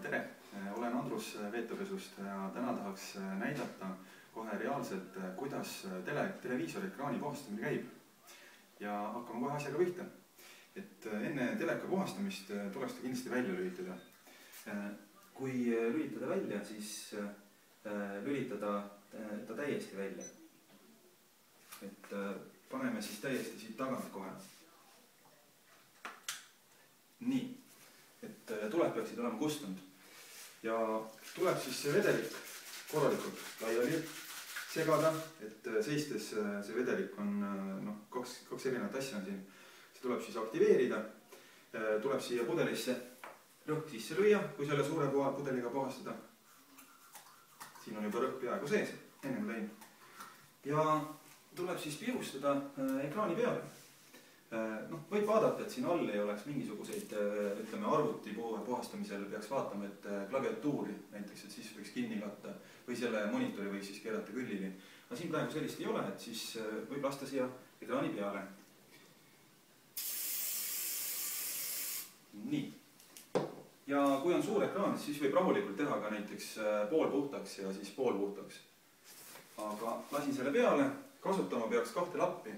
Tere! Olen Andrus Veetopesust ja täna tahaks näidata kohe reaalselt, kuidas televiisori ekraani puhastamine käib. Ja hakkame kohe asjaga pihta. Enne teleka puhastamist tuleks ta kindlasti välja lülitada. Kui lülitada välja, siis lülitada ta täiesti välja. Paneme siis täiesti siit tagant kohe. Nii. Tuled peaksid olema kustunud ja tuleb siis see vedelik korralikult laiali segada, et seistes see vedelik on kaks erinevat asja on siin. See tuleb siis aktiveerida, tuleb siia pudelisse rõhk sisse lüüa, kui selle suure pudeliga puhastada. Siin on juba rõhk peaaegu sees, enne kui läinud. Ja tuleb siis pihustada ekraani peale. Võib vaadata, et siin all ei oleks mingisuguseid, ütleme, arvuti puhastamisel peaks vaatama, et klaviatuuri näiteks, et siis võiks kinni katta või selle monitori võiks siis keerata küllini. Aga siin praegu sellist ei ole, et siis võib lasta siia ekraani peale. Nii. Ja kui on suur ekraan, siis võib rahulikult teha ka näiteks pool puhtaks ja siis pool puhtaks. Aga lasin selle peale, kasutama peaks kahte lappi.